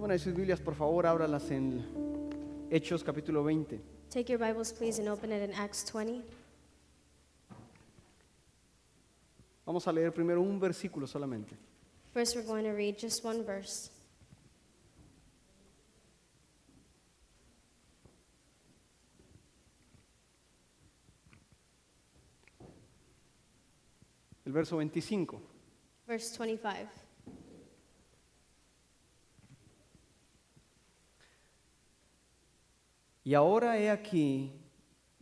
Tomen ahí sus Biblias, por favor, ábralas en Hechos capítulo 20. Take your Bibles, please, and open it in Acts 20. Vamos a leer primero un versículo solamente. First, we're going to read just one verse. El verso 25. Verse 25. Y ahora he aquí,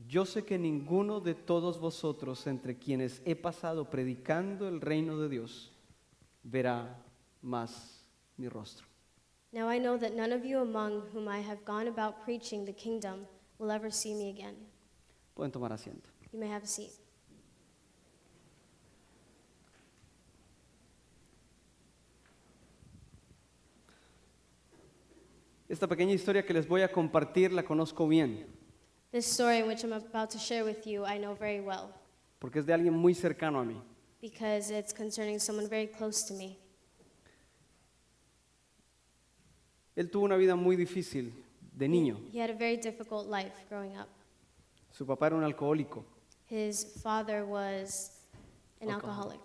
yo sé que ninguno de todos vosotros entre quienes he pasado predicando el reino de Dios verá más mi rostro. Now I know that none of you among whom I have gone about preaching the kingdom will ever see me again. Pueden tomar asiento. You may have a seat. Esta pequeña historia que les voy a compartir la conozco bien, This story in which I'm about to share with you, I know very well, porque es de alguien muy cercano a mí. because it's concerning someone very close to me. Él tuvo una vida muy difícil de niño. He had a very difficult life growing up. Su papá era un alcohólico His father was an Alcoholic. alcoholic.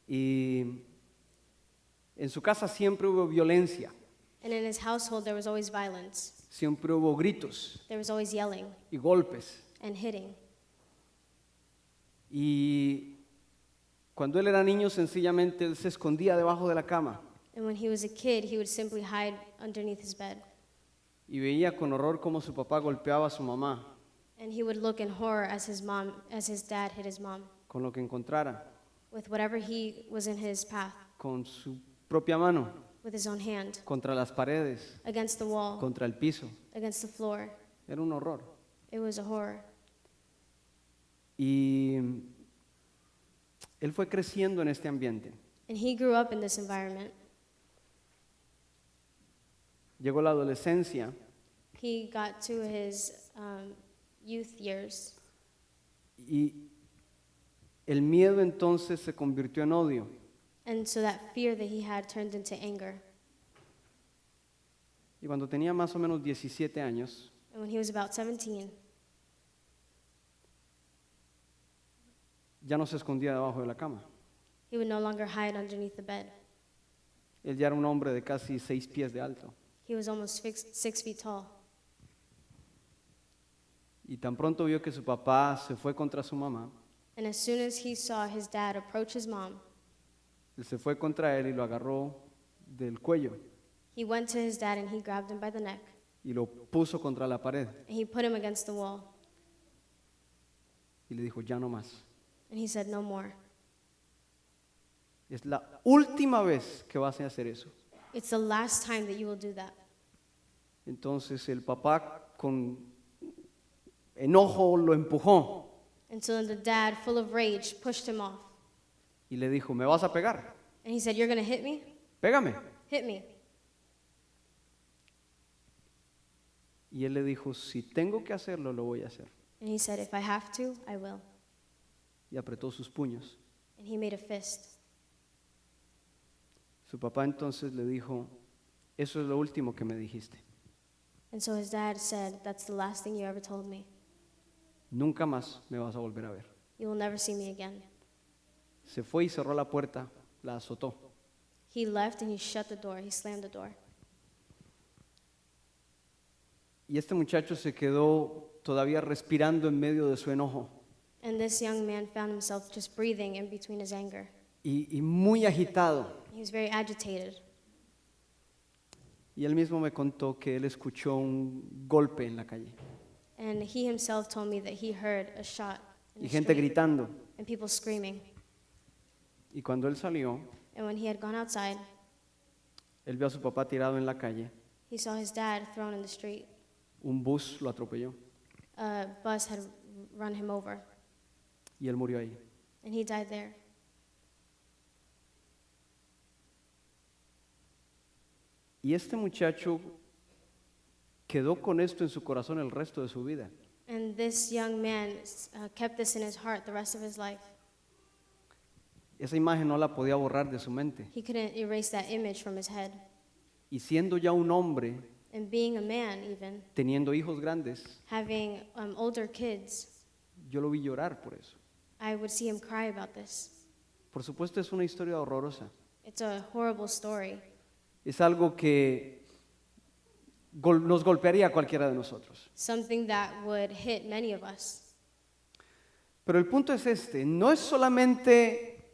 y en su casa siempre hubo violencia, And in his household, there was always violence. siempre hubo gritos There was always yelling y golpes. and hitting. Y cuando él era niño, sencillamente él se escondía debajo de la cama And when he was a kid, he would simply hide underneath his bed. y veía con horror cómo su papá golpeaba a su mamá And he would look in horror as his dad hit his mom con lo que encontrara, with whatever he was in his path, con su propia mano, with his own hand, contra las paredes, against the wall, contra el piso. against the floor. Era un horror. It was a horror. Y él fue creciendo en este ambiente. And he grew up in this environment. Llegó la adolescencia He got to his youth years, y el miedo entonces se convirtió en odio. and so that fear that he had turned into anger. Y cuando tenía más o menos 17 años, And when he was about 17, ya no se escondía debajo de la cama. he would no longer hide underneath the bed. Él ya era un hombre de casi 6 pies de alto. He was almost 6 feet tall. Y tan pronto vio que su papá se fue contra su mamá, And as soon as he saw his dad approach his mom, él se fue contra él y lo agarró del cuello he went to his dad and he grabbed him by the neck y lo puso contra la pared and he put him against the wall. y le dijo, ya no más. And he said, "No more. Es la última vez que vas a hacer eso. It's the last time that you will do that." Entonces el papá con enojo lo empujó And so then the dad, full of rage, pushed him off. y le dijo, ¿me vas a pegar? And he said, "You're going to hit me? Pégame. Hit me." Y él le dijo, si tengo que hacerlo, lo voy a hacer. And he said, "If I have to, I will." Y apretó sus puños. And he made a fist. Su papá entonces le dijo, eso es lo último que me dijiste. And so his dad said, "That's the last thing you ever told me. Nunca más me vas a volver a ver. You will never see me again." Se fue y cerró la puerta, la azotó. He left and he shut the door. He slammed the door. Y este muchacho se quedó todavía respirando en medio de su enojo And this young man found himself just breathing in between his anger. y muy agitado. He was very agitated. Y él mismo me contó que él escuchó un golpe en la calle And he himself told me that he heard a shot in y the gente street gritando. and people screaming. Y cuando él salió, And when he had gone outside, él vio a su papá tirado en la calle. he saw his dad thrown in the street. Un bus lo atropelló A bus had run him over, y él murió ahí. and he died there. Y este muchacho quedó con esto en su corazón el resto de su vida. And this young man kept this in his heart the rest of his life. Esa imagen no la podía borrar de su mente. He couldn't erase that image from his head. y siendo ya un hombre, and being a man even, teniendo hijos grandes, having older kids, yo lo vi llorar por eso. I would see him cry about this. Por supuesto es una historia horrorosa. It's a horrible story. Es algo que nos golpearía a cualquiera de nosotros. Something that would hit many of us. Pero el punto es este, no es solamente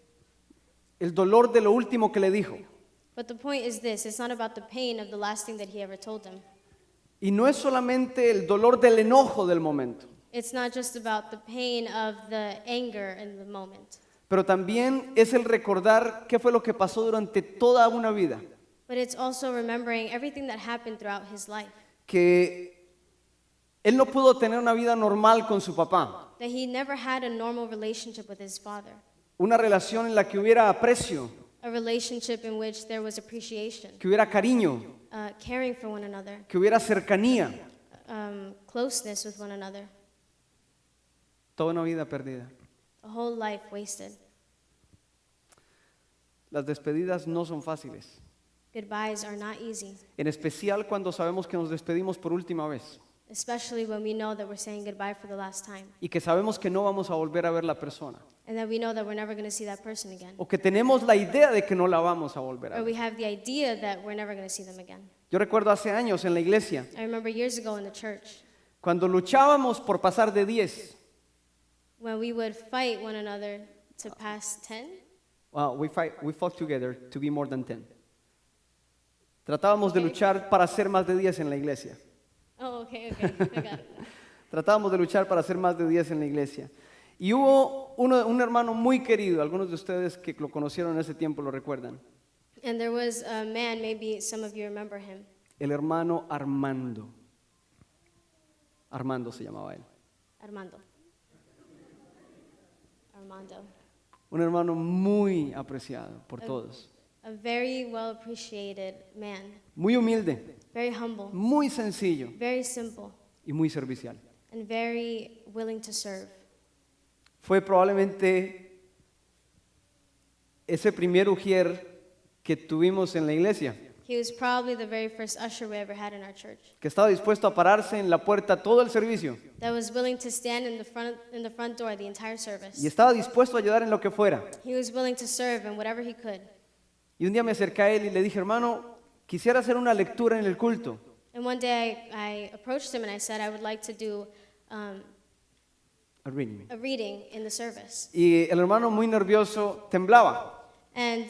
el dolor de lo último que le dijo, But the point is this, it's not about the pain of the last thing that he ever told him. y no es solamente el dolor del enojo del momento, It's not just about the pain of the anger in the moment, pero también es el recordar qué fue lo que pasó durante toda una vida, but it's also remembering everything that happened throughout his life. que él no pudo tener una vida normal con su papá, That he never had a normal relationship with his father, una relación en la que hubiera aprecio, a relationship in which there was appreciation, que hubiera cariño, caring for one another, que hubiera cercanía, closeness with one another, toda una vida perdida. a whole life wasted. Las despedidas no son fáciles, Goodbyes are not easy, en especial cuando sabemos que nos despedimos por última vez especially when we know that we're saying goodbye for the last time, y que sabemos que no vamos a volver a ver la persona, and that we know that we're never going to see that person again, o que tenemos la idea de que no la vamos a volver a or ver. we have the idea that we're never going to see them again. Yo recuerdo hace años en la iglesia, I remember years ago in the church cuando luchábamos por pasar de 10, when we would fight one another to pass 10. we fought together to be more than 10. Tratábamos de luchar para ser más de 10 en la iglesia. Oh, okay, I got it. Tratábamos de luchar para ser más de 10 en la iglesia. Y hubo un hermano muy querido, algunos de ustedes que lo conocieron en ese tiempo lo recuerdan, And there was a man, maybe some of you remember him, el hermano Armando. Armando se llamaba él. Armando. Un hermano muy apreciado por todos. A very well appreciated man, Muy humilde, very humble, muy sencillo very simple, y muy servicial. and very willing to serve. Fue probablemente ese primer ujier que tuvimos en la iglesia, He was probably the very first usher we ever had in our church, que estaba dispuesto a pararse en la puerta todo el servicio that was willing to stand in the front door the entire service. y estaba dispuesto a ayudar en lo que fuera. He was willing to serve in whatever he could. Y un día me acerqué a él y le dije, hermano, quisiera hacer una lectura en el culto. And one day I approached him and I said I would like to do A reading. a reading in the service. Y el hermano muy nervioso temblaba And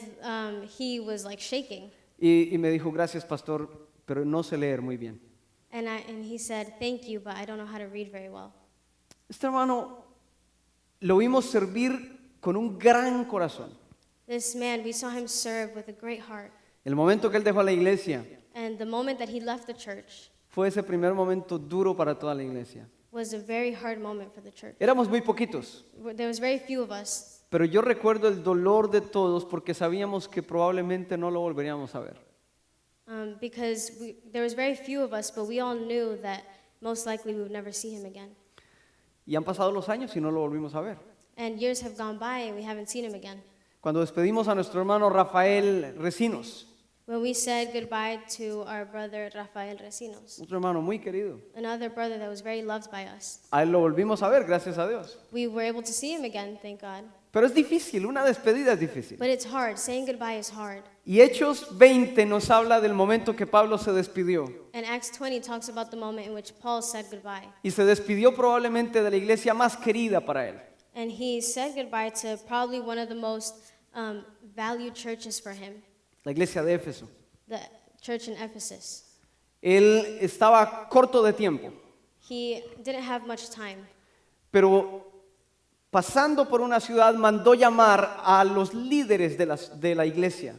he was like shaking. y me dijo, gracias pastor, pero no sé leer muy bien. And he said, thank you, but I don't know how to read very well. Este hermano lo vimos servir con un gran corazón. This man, we saw him serve with a great heart. El momento que él dejó la iglesia And the moment that he left the church fue ese primer momento duro para toda la iglesia. was a very hard moment for the church. Éramos muy poquitos, There was very few of us, pero yo recuerdo el dolor de todos porque sabíamos que probablemente no lo volveríamos a ver. because there was very few of us, but we all knew that most likely we would never see him again. Y han pasado los años y no lo volvimos a ver. And years have gone by and we haven't seen him again. Cuando despedimos a nuestro hermano Rafael Recinos, When we said goodbye to our brother Rafael Recinos, otro hermano muy querido, another brother that was very loved by us, a él lo volvimos a ver, gracias a Dios. we were able to see him again, thank God. Pero es difícil, una despedida es difícil. But it's hard. Saying goodbye is hard. Y Hechos 20 nos habla del momento que Pablo se despidió. And Acts 20 talks about the moment in which Paul said goodbye. Y se despidió probablemente de la iglesia más querida para él. And he said goodbye to probably one of the most valued churches for him, La iglesia de Éfeso. the church in Ephesus. Él estaba corto de tiempo, He didn't have much time. pero pasando por una ciudad mandó llamar a los líderes de la iglesia.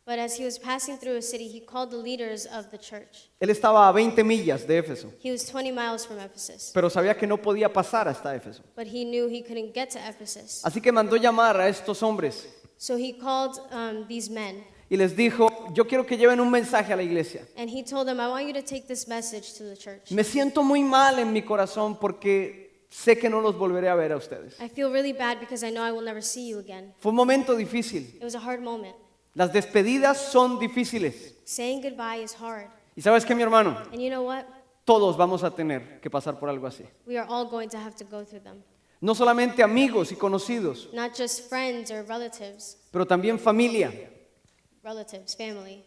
But as he was passing through a city, he called the leaders of the church. Él estaba a 20 millas de Éfeso, He was 20 miles from Ephesus, pero sabía que no podía pasar hasta Éfeso. but he knew he couldn't get to Ephesus. Así que mandó llamar a estos hombres So he called these men, y les dijo, yo quiero que lleven un mensaje a la iglesia. and he told them, I want you to take this message to the church. Me siento muy mal en mi corazón porque sé que no los volveré a ver a ustedes. I feel really bad because I know I will never see you again. Fue un momento difícil. It was a hard moment. Las despedidas son difíciles. Saying goodbye is hard. ¿Y sabes qué, mi hermano? And you know what? Todos vamos a tener que pasar por algo así. We are all going to have to go through them. No solamente amigos y conocidos, Not just friends or relatives, pero también familia. family.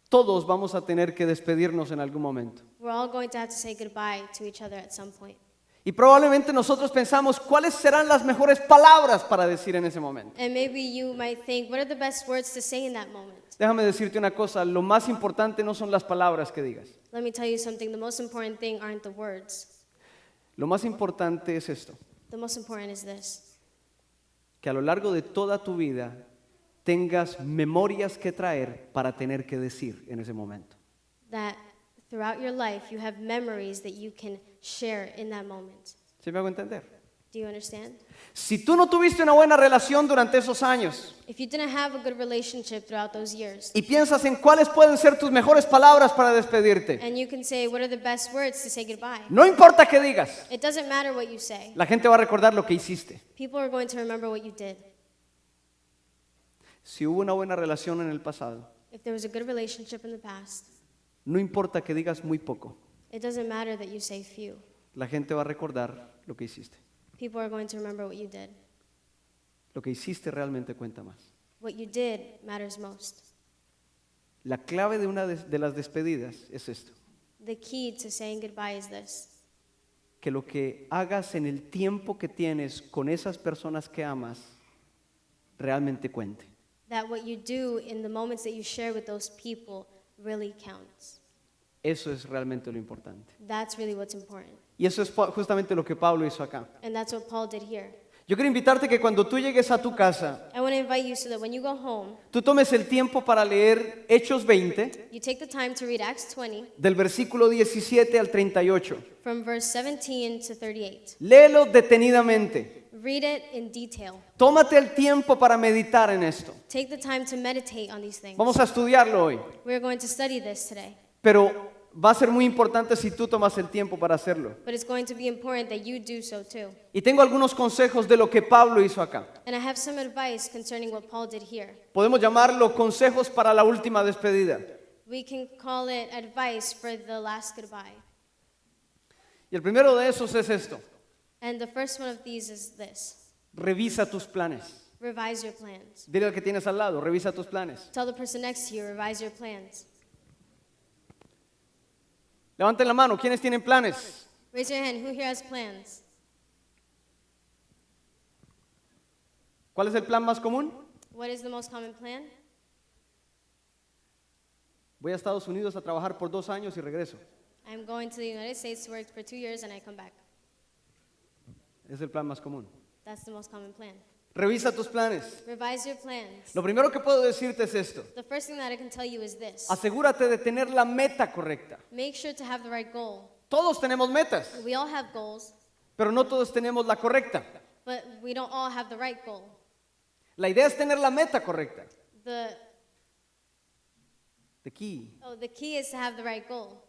Todos vamos a tener que despedirnos en algún momento. We're all going to have to say goodbye to each other at some point. Y probablemente nosotros pensamos cuáles serán las mejores palabras para decir en ese momento. And maybe you might think, what are the best words to say in that moment? Déjame decirte una cosa, lo más importante no son las palabras que digas. Let me tell you something. The most important thing aren't the words. Lo más importante es esto, The most important is this. que a lo largo de toda tu vida tengas memorias que traer para tener que decir en ese momento. That throughout your life, you have memories that you can share in that moment. ¿Sí me hago entender? Do you understand? Si tú no tuviste una buena relación durante esos años If you didn't have a good relationship throughout those years, y piensas en cuáles pueden ser tus mejores palabras para despedirte, and you can say, what are the best words to say goodbye? no importa qué digas, It doesn't matter what you say. la gente va a recordar lo que hiciste. People are going to remember what you did. Si hubo una buena relación en el pasado, If there was a good relationship in the past, no importa que digas muy poco, it doesn't matter that you say few. la gente va a recordar lo que hiciste. People are going to remember what you did. Lo que hiciste realmente cuenta más. What you did matters most. La clave de una de las despedidas es esto, The key to saying goodbye is this. que lo que hagas en el tiempo que tienes con esas personas que amas realmente cuente. That what you do in the moments that you share with those people really counts. Eso es realmente lo importante. That's really what's important. Y eso es justamente lo que Pablo hizo acá. And that's what Paul did here. Yo quiero invitarte que cuando tú llegues a tu casa, I want to invite you so that when you go home, tú tomes el tiempo para leer Hechos 20, you take the time to read Acts 20 del versículo 17 al 38. from verse 17 to 38. Léelo detenidamente. Read it in detail. Tómate el tiempo para meditar en esto. Take the time to meditate on these things. Vamos a estudiarlo hoy, We're going to study this today. pero va a ser muy importante si tú tomas el tiempo para hacerlo. But it's going to be important that you do so too. Y tengo algunos consejos de lo que Pablo hizo acá. And I have some advice concerning what Paul did here. Podemos llamarlo consejos para la última despedida. We can call it advice for the last goodbye. Y el primero de esos es esto. And the first one of these is this. Revisa tus planes. Revise your plans. Dile al que tienes al lado, revisa tus planes. Tell the person next to you, revise your plans. Levanten la mano, ¿quiénes tienen planes? Raise your hand. Who here has plans? ¿Cuál es el plan más común? What is the most common plan? Voy a Estados Unidos a trabajar por 2 años y regreso. I'm going to the United States to work for 2 years and I come back. Es el plan más común. That's the most common plan. Revisa tus planes. Revise your plans. Lo primero que puedo decirte es esto. The first thing that I can tell you is this. Asegúrate de tener la meta correcta. Make sure to have the right goal. Todos tenemos metas, We all have goals, pero no todos tenemos la correcta. but we don't all have the right goal. La idea es tener la meta correcta. The key. The key is to have the right goal.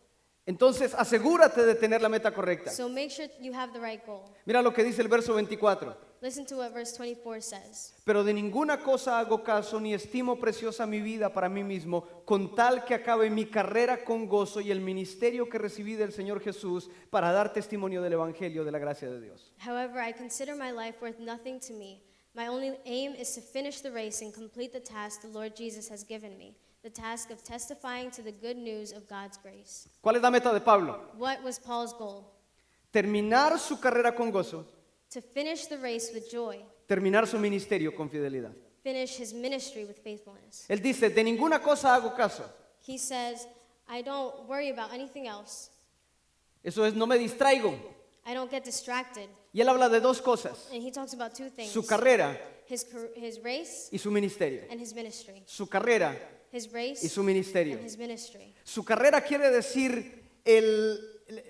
Entonces, asegúrate de tener la meta correcta. So make sure you have the right goal. Mira lo que dice el verso 24. Listen to what verse 24 says. Pero de ninguna cosa hago caso ni estimo preciosa mi vida para mí mismo, con tal que acabe mi carrera con gozo y el ministerio que recibí del Señor Jesús para dar testimonio del Evangelio de la gracia de Dios. However, I consider my life worth nothing to me. My only aim is to finish the race and complete the task the Lord Jesus has given me, the task of testifying to the good news of God's grace. ¿Cuál es la meta de Pablo? What was Paul's goal? Terminar su carrera con gozo, To finish the race with joy, terminar su ministerio con fidelidad. finish his ministry with faithfulness. Él dice, de ninguna cosa hago caso. He says, I don't worry about anything else. Eso es, no me distraigo. I don't get distracted. Y él habla de 2 cosas, And he talks about 2 things. su carrera His race y su ministerio. and his ministry. Su carrera His race y su ministerio. and his ministry. Su carrera quiere decir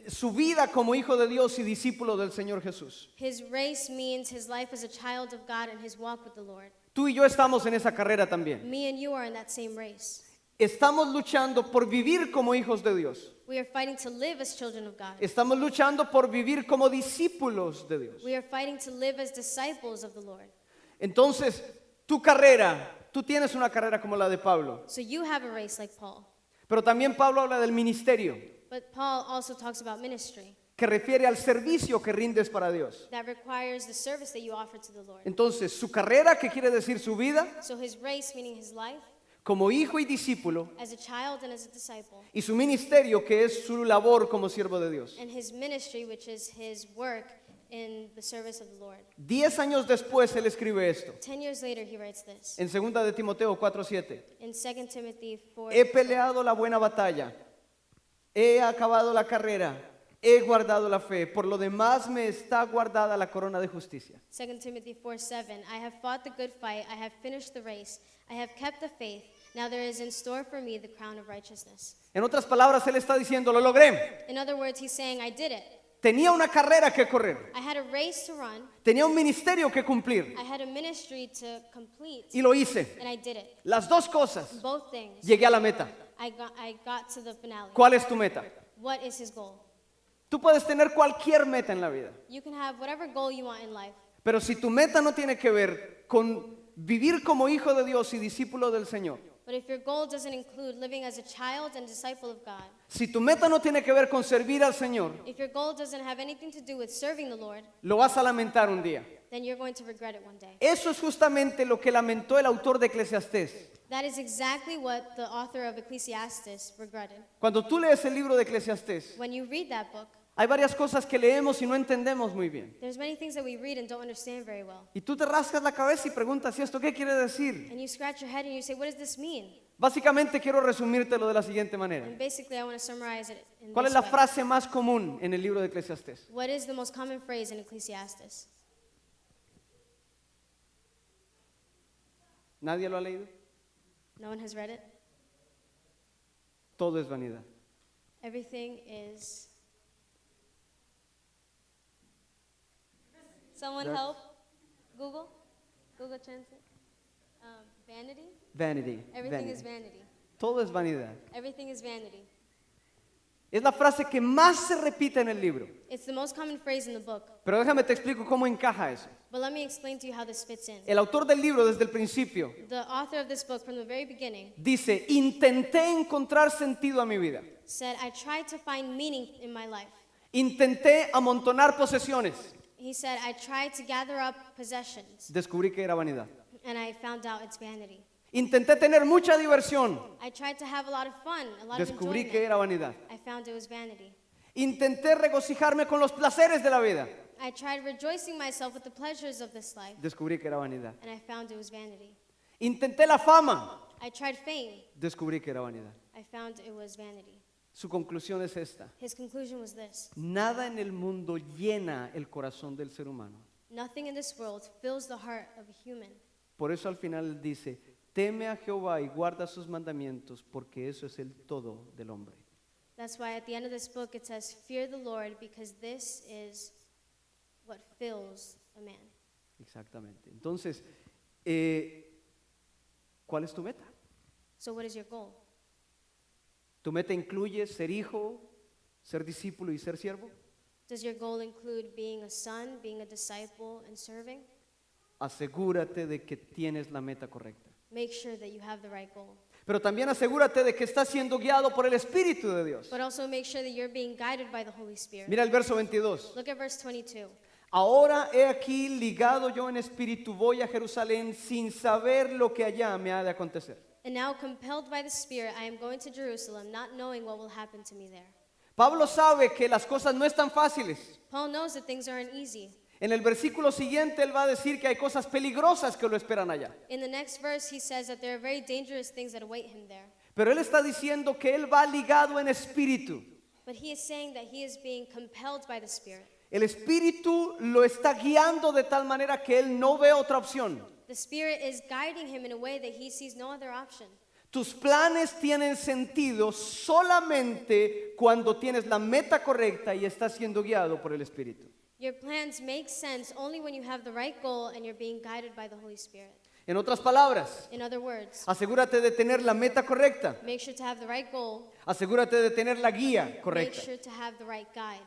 su vida como hijo de Dios y discípulo del Señor Jesús. His race means his life as a child of God and his walk with the Lord. Tú y yo estamos en esa carrera también. Me and you are in that same race. Estamos luchando por vivir como hijos de Dios. We are fighting to live as children of God. Estamos luchando por vivir como discípulos de Dios. We are fighting to live as disciples of the Lord. Entonces, tu carrera, tú tienes una carrera como la de Pablo, So you have a race like Paul. Pero también Pablo habla del ministerio, But Paul also talks about ministry que refiere al servicio que rindes para Dios. that requires the service that you offer to the Lord. Entonces, su carrera, que quiere decir su vida, So his race, meaning his life, como hijo y discípulo, as a child and as a disciple, y su ministerio, que es su labor como siervo de Dios. and his ministry, which is his work in the service of the Lord. 10 años después él escribe esto, 10 years later, he writes this en 2 de Timoteo 4:7. in 2 Timothy 4. He peleado la buena batalla, he acabado la carrera, he guardado la fe, por lo demás me está guardada la corona de justicia. 2 Timothy 4:7. I have fought the good fight, I have finished the race, I have kept the faith. Now there is in store for me the crown of righteousness. En otras palabras, él está diciendo, lo logré. In other words, he's saying, I did it. Tenía una carrera que correr, I had a race to run, tenía un ministerio que cumplir, I had a ministry to complete, y lo hice. and I did it. Las dos cosas. Both things. Llegué a la meta. I got to the finale. ¿Cuál es tu meta? What is his goal? Tú puedes tener cualquier meta en la vida, You can have whatever goal you want in life, pero si tu meta no tiene que ver con vivir como hijo de Dios y discípulo del Señor, but if your goal doesn't include living as a child and disciple of God, si tu meta no tiene que ver con servir al Señor, if your goal doesn't have anything to do with serving the Lord, lo vas a lamentar un día. then you're going to regret it one day. Eso es justamente lo que lamentó el autor de Eclesiastés. That is exactly what the author of Ecclesiastes regretted. Cuando tú lees el libro de Eclesiastés, When you read that book, hay varias cosas que leemos y no entendemos muy bien. there's many things that we read and don't understand very well. Y tú te rascas la cabeza y preguntas, ¿y esto qué quiere decir? And you scratch your head and you say, what does this mean? Básicamente quiero resumírtelo de la siguiente manera. And basically I want to summarize it in ¿Cuál es this la way. frase más común en el libro de Eclesiastés? What is the most common phrase in Ecclesiastes? ¿Nadie lo ha leído? No one has read it? Todo es vanidad. Everything is... Someone That's- help? Google? Google Translate? Vanity? Vanity. Everything vanity. is vanity. Todo es vanidad. Everything is vanity. Es la frase que más se repite en el libro. It's the most common phrase in the book. Pero déjame te explico cómo encaja eso. But let me explain to you how this fits in. El autor del libro desde el principio The author of this book from the very beginning dice, intenté encontrar sentido a mi vida. said, I tried to find meaning in my life. Intenté amontonar posesiones. He said, I tried to gather up possessions, Descubrí que era vanidad. and I found out it's vanity. Intenté tener mucha diversión. I tried to have a lot of fun, a lot of Descubrí que enjoyment. era vanidad. I found it was vanity. Intenté regocijarme con los placeres de la vida. I tried rejoicing myself with the pleasures of this life, Descubrí que era vanidad. and I found it was vanity. Intenté la fama. I tried fame. Descubrí que era vanidad. I found it was vanity. Su conclusión es esta. His conclusion was this: Nada en el mundo llena el corazón del ser humano. nothing in this world fills the heart of a human. Por eso al final él dice, teme a Jehová y guarda sus mandamientos, porque eso es el todo del hombre. That's why at the end of this book it says, fear the Lord, because this is what fills a man. Exactamente. Entonces, ¿cuál es tu meta? So what is your goal? ¿Tu meta incluye ser hijo, ser discípulo y ser siervo? Does your goal include being a son, being a disciple, and serving? Asegúrate de que tienes la meta correcta. Make sure that you have the right goal. Pero también asegúrate de que estás siendo guiado por el Espíritu de Dios. But also make sure that you're being guided by the Holy Spirit. Mira el verso 22. Look at verse 22. Ahora he aquí ligado yo en espíritu, voy a Jerusalén sin saber lo que allá me ha de acontecer. And now, compelled by the Spirit, I am going to Jerusalem, not knowing what will happen to me there. Pablo sabe que las cosas no están fáciles. Paul knows that things aren't easy. En el versículo siguiente él va a decir que hay cosas peligrosas que lo esperan allá. In the next verse, he says that there are very dangerous things that await him there. Pero él está diciendo que él va ligado en espíritu. But he is saying that he is being compelled by the Spirit. El espíritu lo está guiando de tal manera que él no ve otra opción. The Spirit is guiding him in a way that he sees no other option. Tus planes tienen sentido solamente cuando tienes la meta correcta y estás siendo guiado por el espíritu. Your plans make sense only when you have the right goal and you're being guided by the Holy Spirit. En otras palabras, In other words, asegúrate de tener la meta correcta. make sure to have the right goal, Asegúrate de tener la guía make correcta. sure to have the right guide.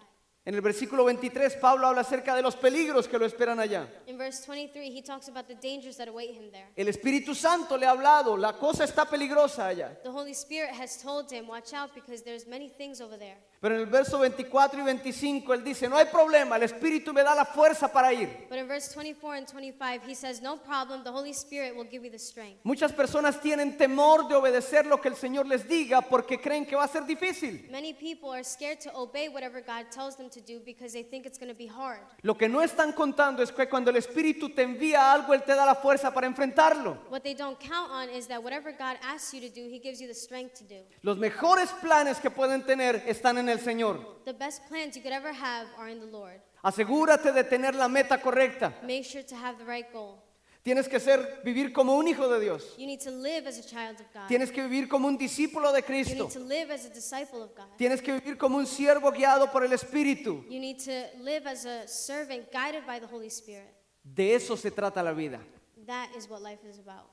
En el versículo 23, Pablo habla acerca de los peligros que lo esperan allá. In verse 23, he talks about the dangers that await him there. El Espíritu Santo le ha hablado, la cosa está peligrosa allá. The Holy Spirit has told him, watch out because there's many things over there. Pero en el verso 24 y 25 él dice, no hay problema, el Espíritu me da la fuerza para ir. But in verse 24 and 25, he says, no problem, the Holy Spirit will give you the strength. Muchas personas tienen temor de obedecer lo que el Señor les diga porque creen que va a ser difícil. Many people are scared to obey whatever God tells them to do because they think it's going to be hard. Lo que no están contando es que cuando el Espíritu te envía algo, Él te da la fuerza para enfrentarlo. What they don't count on is that whatever God asks you to do, he gives you the strength to do. Los mejores planes que pueden tener están en el Señor. The best plans you could ever have are in the Lord. Asegúrate de tener la meta correcta. Make sure to have the right goal. Tienes que vivir como un hijo de Dios. You need to live as a child of God. Tienes que vivir como un discípulo de You Cristo. need to live as a disciple of God. Tienes que vivir como un siervo guiado por el Espíritu. You need to live as a servant guided by the Holy Spirit. De eso se trata la vida. That is what life is about.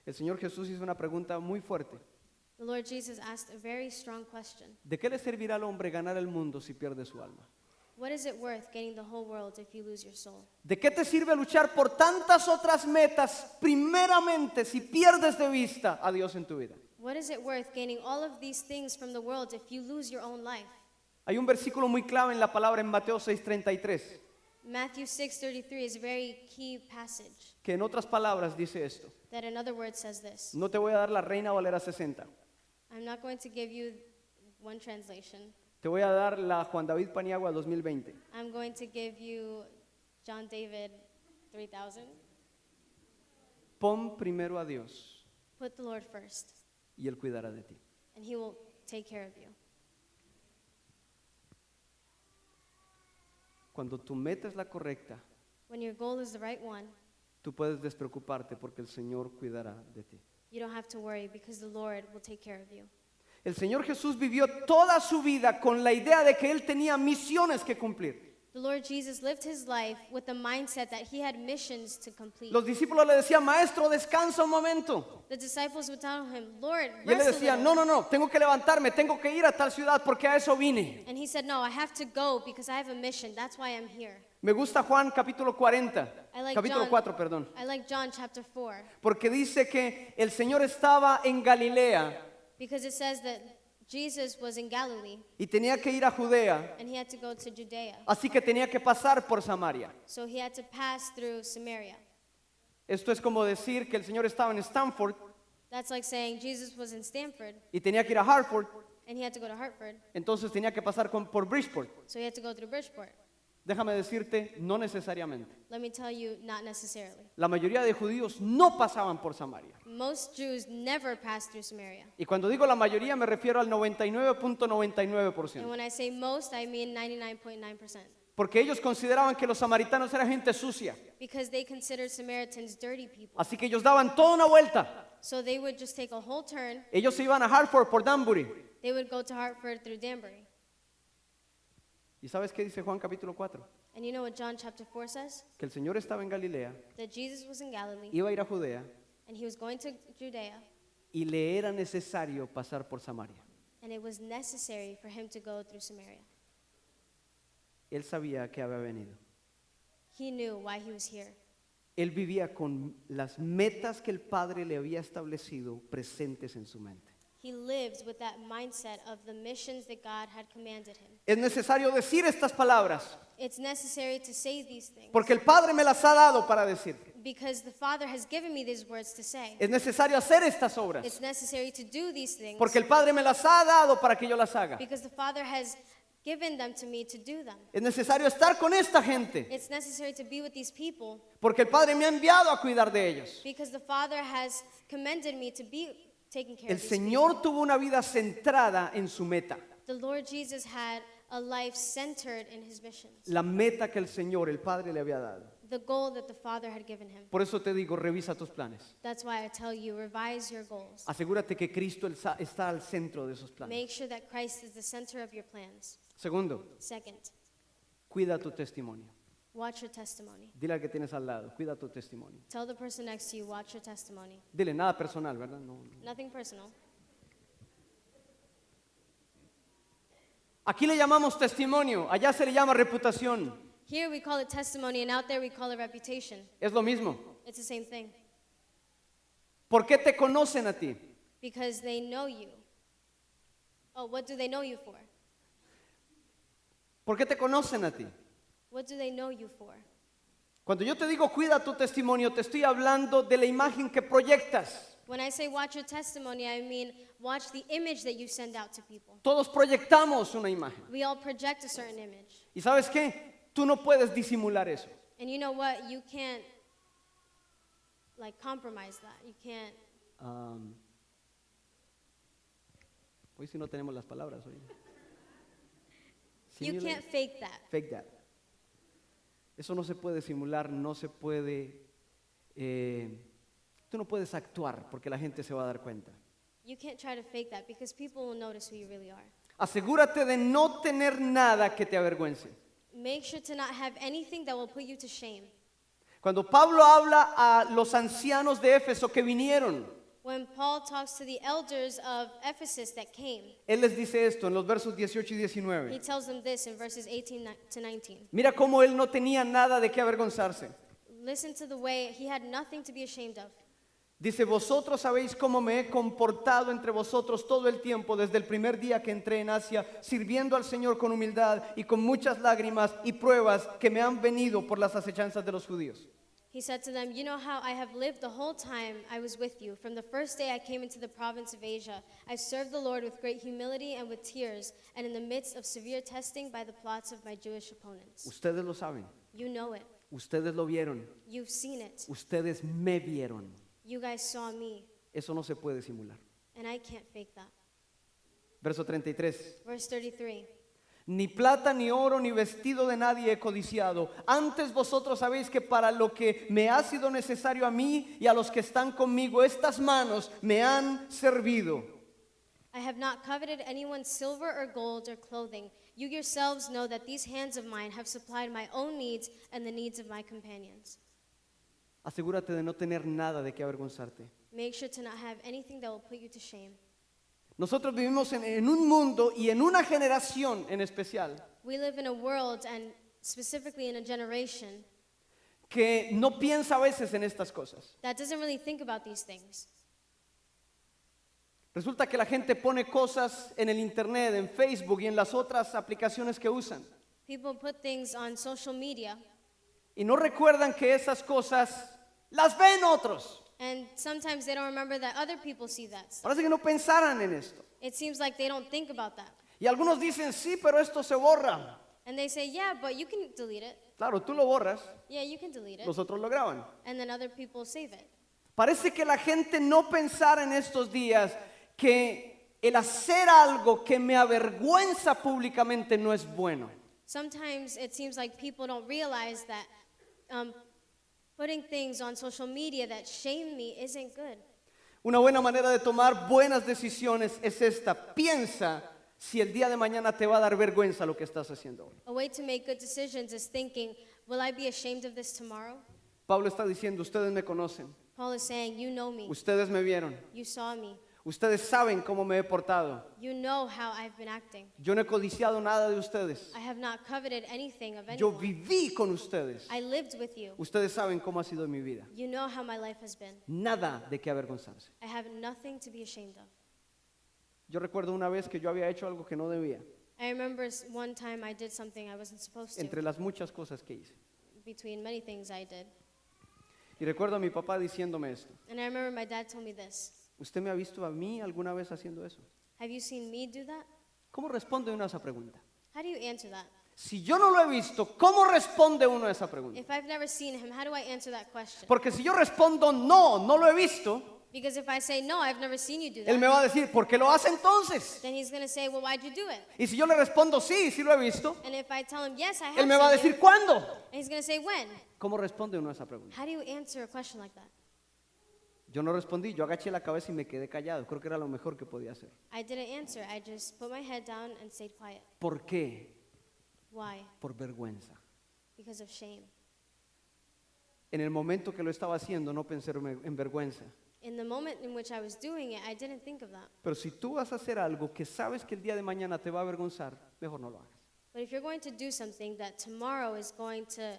El Señor Jesús hizo una pregunta muy fuerte. The Lord Jesus asked a very strong question. ¿De qué le servirá al hombre ganar el mundo si pierde su alma? What is it worth gaining the whole world if you lose your soul? ¿De qué te sirve luchar por tantas otras metas, primeramente, si pierdes de vista a Dios en tu vida? What is it worth gaining all of these things from the world if you lose your own life? Hay un versículo muy clave en la palabra en Mateo 6:33, Matthew 6:33 is a very key passage que en otras palabras dice esto. that in other words says this. No te voy a dar la Reina Valera 60. I'm not going to give you one translation. Te voy a dar la Juan David Paniagua 2020. I'm going to give you John David 3000. Pon primero a Dios Put the Lord first, y Él cuidará de ti. and he will take care of you. Cuando tu meta es la correcta, When your goal is the right one, tú puedes despreocuparte porque el Señor cuidará de ti. you don't have to worry because the Lord will take care of you. El Señor Jesús vivió toda su vida con la idea de que Él tenía misiones que cumplir. The Lord Jesus lived his life with the mindset that he had missions to complete. Los discípulos le decían, maestro, descansa un momento. The disciples would tell him, Lord, Y Él le rest a decía, little. no, tengo que levantarme, tengo que ir a tal ciudad porque a eso vine. And he said, no, I have to go because I have a mission. That's why I'm here. Me gusta Juan capítulo 40, I like capítulo John, 4, perdón, I like John chapter 4 porque dice que el Señor estaba en Galilea because it says that Jesus was in Galilee y tenía que ir a Judea, and he had to go to Judea. así que tenía que pasar por Samaria. So he had to pass through Samaria. Esto es como decir que el Señor estaba en Stanford That's like saying Jesus was in Stanford y tenía que ir a Hartford, and he had to go to Hartford. entonces tenía que pasar por Bridgeport. So he had to go through Bridgeport. Déjame decirte, no necesariamente. Let me tell you, not necessarily. La mayoría de judíos no pasaban por Samaria. Most Jews never passed through Samaria. Y cuando digo la mayoría me refiero al And 99.99%. when I say most, I mean 99.9%. Porque ellos consideraban que los samaritanos eran gente sucia. Because they considered Samaritans dirty people. Así que ellos daban toda una vuelta. So they would just take a whole turn. Ellos se iban a Hartford por Danbury. They would go to Hartford through Danbury. ¿Y sabes qué dice Juan capítulo 4? And you know what John chapter 4 says? Que el Señor estaba en Galilea, That Jesus was in Galilee iba a ir a Judea and he was going to Judea, y le era necesario pasar por Samaria. and it was necessary for him to go through Samaria. Él sabía que había venido. He knew why he was here. Él vivía con las metas que el Padre le había establecido presentes en su mente. He lived with that mindset of the missions that God had commanded him. Es necesario decir estas palabras It's necessary to say these things porque el Padre me las ha dado para decir. because the Father has given me these words to say. Es necesario hacer estas It's obras necessary to do these things porque el Padre me las ha dado para que yo las haga. because the Father has given them to me to do them. Es necesario estar con esta gente It's necessary to be with these people porque el Padre me ha enviado a cuidar de ellos. because the Father has commended me to be taking care El of these people. Señor tuvo una vida centrada en su meta. The Lord Jesus had a life centered in his missions, La meta que el Señor, el Padre, le había dado. the goal that the Father had given him. Por eso te digo, revisa tus planes. That's why I tell you, revise your goals. Asegúrate que Cristo está al centro de esos planes. Make sure that Christ is the center of your plans. Segundo, Second, cuida tu testimonio. watch your testimony. Dile al que tienes al lado, cuida tu testimonio. Tell the person next to you, watch your testimony. Dile, nada personal, ¿verdad? No. Nothing personal. Aquí le llamamos testimonio, allá se le llama reputación. Here we call it testimony, and out there we call it reputation. Es lo mismo. It's the same thing. ¿Por qué te conocen a ti? Because they know you. Oh, what do they know you for? ¿Por qué te conocen a ti? What do they know you for? Cuando yo te digo cuida tu testimonio, te estoy hablando de la imagen que proyectas. When I say watch your testimony, I mean watch the image that you send out to people. Todos proyectamos una imagen. We all project a certain image. ¿Y sabes qué? Tú no puedes disimular eso. And you know what? You can't compromise that. You can't. Hoy sí no tenemos las palabras hoy. You can't fake that. Fake that. Eso no se puede simular, no se puede. Tú no puedes actuar porque la gente se va a dar cuenta. You can't try to fake that because people will notice who you really are. Asegúrate de no tener nada que te avergüence. Make sure to not have anything that will put you to shame. Cuando Pablo habla a los ancianos de Éfeso que vinieron, When Paul talks to the elders of Ephesus that came, él les dice esto en los versos 18 y he 19. tells them this in verses 18 to 19. Mira cómo él no tenía nada de qué avergonzarse. Listen to the way he had nothing to be ashamed of. Dice, vosotros sabéis cómo me he comportado entre vosotros todo el tiempo, desde el primer día que entré en Asia, sirviendo al Señor con humildad y con muchas lágrimas y pruebas que me han venido por las acechanzas de los judíos. He said to them, you know how I have lived the whole time I was with you. From the first day I came into the province of Asia, I served the Lord with great humility and with tears, and in the midst of severe testing by the plots of my Jewish opponents. Ustedes lo saben, You know it. ustedes lo vieron, You've seen it. ustedes me vieron. You guys saw me, Eso no se puede simular. and I can't fake that. Verso 33. Verse 33. Ni plata, ni oro, ni vestido de nadie he codiciado. Antes vosotros sabéis que para lo que me ha sido necesario a mí y a los que están conmigo, estas manos me han servido. I have not coveted anyone's silver or gold or clothing. You yourselves know that these hands of mine have supplied my own needs and the needs of my companions. Asegúrate de no tener nada de qué avergonzarte. Make sure to not have anything that will put you to shame. Nosotros vivimos en un mundo y en una generación en especial We live in a world, and specifically in a generation, que no piensa a veces en estas cosas. that doesn't really think about these things. Resulta que la gente pone cosas en el internet, en Facebook y en las otras aplicaciones que usan People put things on social media, y no recuerdan que esas cosas las ven otros. and sometimes they don't remember that other people see that stuff. Parece que no pensaran en esto. It seems like they don't think about that. Y algunos dicen, sí, pero esto se borra. And they say, yeah, but you can delete it. Claro, tú lo borras, Yeah, you can delete it. los otros lo graban. And then other people save it. Parece que la gente no pensara en estos días que el hacer algo que me avergüenza públicamente no es bueno. Sometimes it seems like people don't realize that putting things on social media that shame me isn't good. Una buena manera de tomar buenas decisiones es esta. Piensa si el día de mañana te va a dar vergüenza lo que estás haciendo hoy. A way to make good decisions is thinking, will I be ashamed of this tomorrow? Pablo está diciendo, ustedes me conocen, Paul is saying, you know me. ustedes me vieron, You saw me. ustedes saben cómo me he portado. You know how I've been acting. Yo no he codiciado nada de ustedes. I have not coveted anything of Yo anyone. viví con ustedes. I lived with you. Ustedes saben cómo ha sido mi vida. You know how my life has been. Nada de qué avergonzarse. I have nothing to be ashamed of. Yo recuerdo una vez que yo había hecho algo que no debía, I remember one time I did something I wasn't supposed to, entre las muchas cosas que hice. between many things I did. Y recuerdo a mi papá diciéndome esto. And I remember my dad told me this. ¿Usted me ha visto a mí alguna vez haciendo eso? Have you seen me do that? ¿Cómo responde uno a esa pregunta? How do you answer that? Si yo no lo he visto, ¿cómo responde uno a esa pregunta? If I've never seen him, how do I answer that question? Porque si yo respondo no, no lo he visto, Because if I say, no, I've never seen you do él me that, va a decir, ¿por qué lo hace entonces? then he's going to say, well, why'd you do it? Y si yo le respondo sí, sí lo he visto, And if I tell him, yes, I have él me va a seen decir, you, ¿cuándo? and he's going to say, when? ¿Cómo responde uno a esa pregunta? How do you answer a question like that? Yo no respondí, yo agaché la cabeza y me quedé callado. Creo que era lo mejor que podía hacer. I didn't answer. I just put my head down and stayed quiet. ¿Por qué? Why? Por vergüenza. Because of shame. En el momento que lo estaba haciendo no pensé en vergüenza. In the moment in which I was doing it, I didn't think of that. Pero si tú vas a hacer algo que sabes que el día de mañana te va a avergonzar, mejor no lo hagas. But if you're going to do something that tomorrow is going to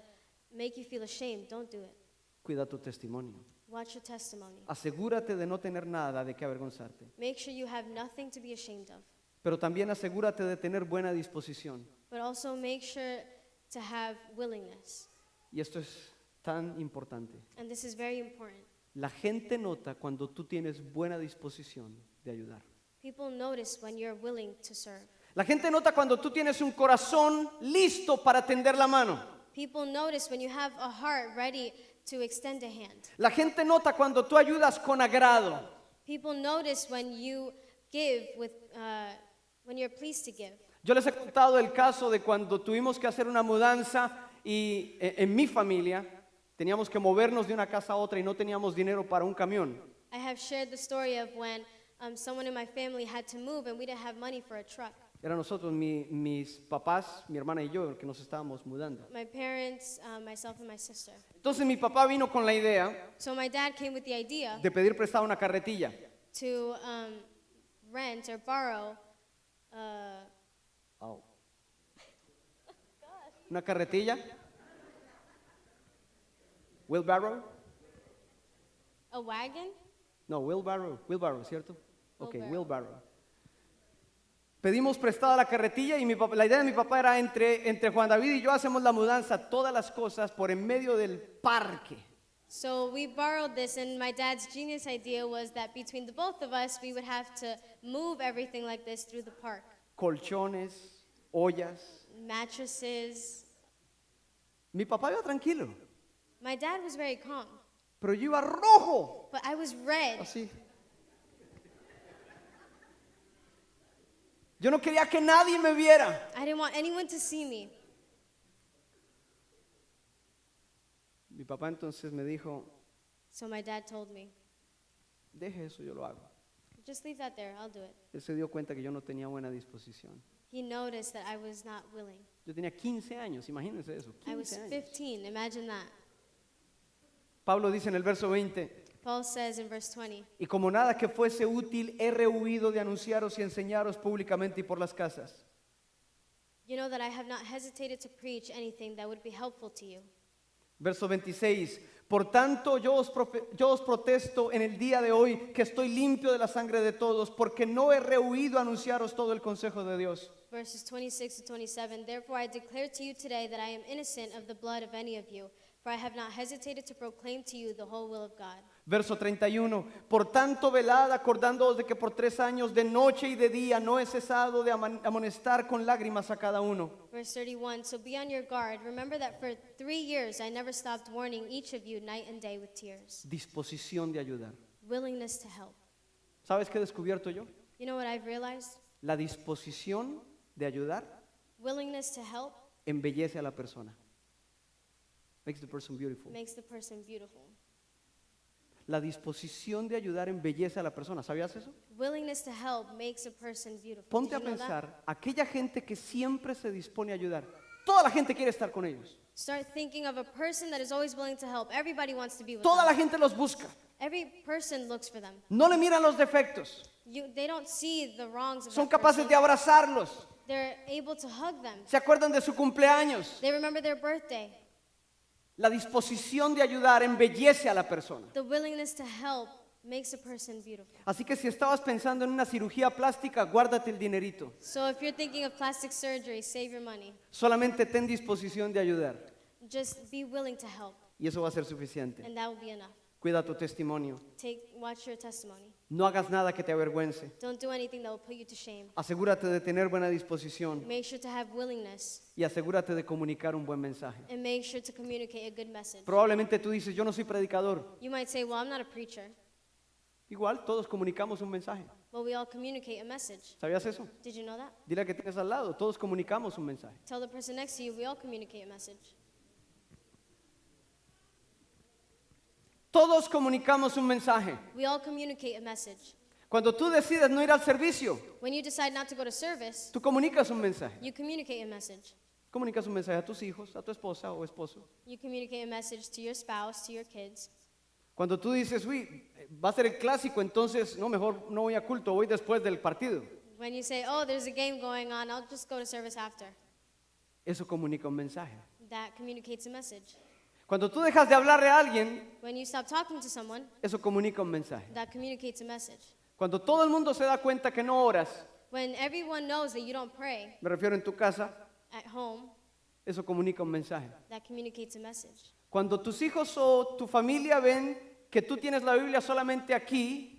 make you feel ashamed, don't do it. Cuida tu testimonio. Watch your testimony. Asegúrate de no tener nada de qué avergonzarte. Make sure you have nothing to be ashamed of. Pero también asegúrate de tener buena disposición. But also make sure to have willingness. Y esto es tan importante. And this is very important. La gente nota cuando tú tienes buena disposición de ayudar. People notice when you're willing to serve. La gente nota cuando tú tienes un corazón listo para tender la mano. People notice when you have a heart ready to extend a hand. La gente nota cuando tú ayudas con agrado. People notice when you give with, when you're pleased to give. Yo les he contado el caso de cuando tuvimos que hacer una mudanza y en mi familia teníamos que movernos de una casa a otra y no teníamos dinero para un camión. I have shared the story of when someone in my family had to move and we didn't have money for a truck. Era nosotros, mis papás, mi hermana y yo, que nos estábamos mudando. My parents, myself and my sister. Entonces mi papá vino con la idea So my dad came with the idea de pedir prestada una carretilla. to rent or borrow Una carretilla. Wheelbarrow. a wagon. No, wheelbarrow, ¿cierto? Ok, Wheelbarrow. wheelbarrow. Pedimos prestada la carretilla y la idea de mi papá era entre Juan David y yo hacemos la mudanza, todas las cosas por en medio del parque. So we borrowed this, and my dad's genius idea was that between the both of us, we would have to move everything like this through the park. Colchones, ollas. Mattresses. Mi papá iba tranquilo, My dad was very calm, pero yo iba rojo. but I was red. Así. Yo no quería que nadie me viera. I didn't want anyone to see me. Mi papá entonces me dijo, So my dad told me, deje eso, yo lo hago. just leave that there, I'll do it. Él se dio cuenta que yo no tenía buena disposición. He noticed that I was not willing. Yo tenía 15 años, imagínense eso, I was 15 años. 15, imagine that. Pablo dice en el verso 20, Paul says in verse 20, y como nada que fuese útil, he rehuido de anunciaros y enseñaros públicamente y por las casas. you know that I have not hesitated to preach anything that would be helpful to you. Verso 26, por tanto yo os protesto en el día de hoy que estoy limpio de la sangre de todos, porque no he rehuido anunciaros todo el consejo de Dios. Verses 26 to 27, therefore I declare to you today that I am innocent of the blood of any of you, for I have not hesitated to proclaim to you the whole will of God. Verso 31, por tanto velad acordándoos de que por 3 años de noche y de día no he cesado de amonestar con lágrimas a cada uno. Verse 31, so be on your guard. Remember that for 3 years I never stopped warning each of you night and day with tears. Disposición de ayudar. Willingness to help. ¿Sabes qué he descubierto yo? You know what I've realized? La disposición de ayudar Willingness to help embellece a la persona. Makes the person beautiful. makes the person beautiful. La disposición de ayudar embellece a la persona. ¿Sabías eso? Willingness to help makes a person beautiful. Ponte Did a you know that? pensar, aquella gente que siempre se dispone a ayudar, toda la gente quiere estar con ellos. Start thinking of a person that is always willing to help. Everybody wants to be with Toda la them. gente los busca. Every person looks for them. No le miran los defectos. They don't see the wrongs of Son that capaces person. de abrazarlos. They're able to hug them. Se acuerdan de su cumpleaños. They remember their birthday. La disposición de ayudar embellece a la persona. The willingness to help makes a person beautiful. Así que si estabas pensando en una cirugía plástica, guárdate el dinerito. So if you're thinking of plastic surgery, save your money. Solamente ten disposición de ayudar. Just be willing to help, Y eso va a ser suficiente. and that will be enough. Cuida tu testimonio. Watch your testimony. No hagas nada que te avergüence. Don't do anything that will put you to shame. Asegúrate de tener buena disposición Make sure to have willingness, y asegúrate de comunicar un buen mensaje. and make sure to communicate a good message. Probablemente tú dices, yo no soy predicador. You might say, well, I'm not a preacher. Igual, todos comunicamos un mensaje. Well, we all communicate a message. ¿Sabías eso? Did you know that? Dile a que tienes al lado, todos comunicamos un mensaje. Tell the person next to you, we all communicate a message. Todos comunicamos un mensaje. We all communicate a message. Cuando tú decides no ir al servicio, When you decide not to go to service, tú comunicas un mensaje. you communicate a message. Comunicas un mensaje a tus hijos, a tu esposa o esposo. You communicate a message to your spouse, to your kids. Cuando tú dices, uy, va a ser el clásico, entonces no, mejor no voy a culto, voy después del partido. When you say, oh, there's a game going on, I'll just go to service after. Eso comunica un mensaje. That communicates a message. Cuando tú dejas de hablarle a alguien, When you stop talking to someone, eso comunica un mensaje. that communicates a message. Cuando todo el mundo se da cuenta que no oras, When everyone knows that you don't pray me refiero en tu casa, at home, eso comunica un mensaje. that communicates a message. Cuando tus hijos o tu familia ven que tú tienes la Biblia solamente aquí,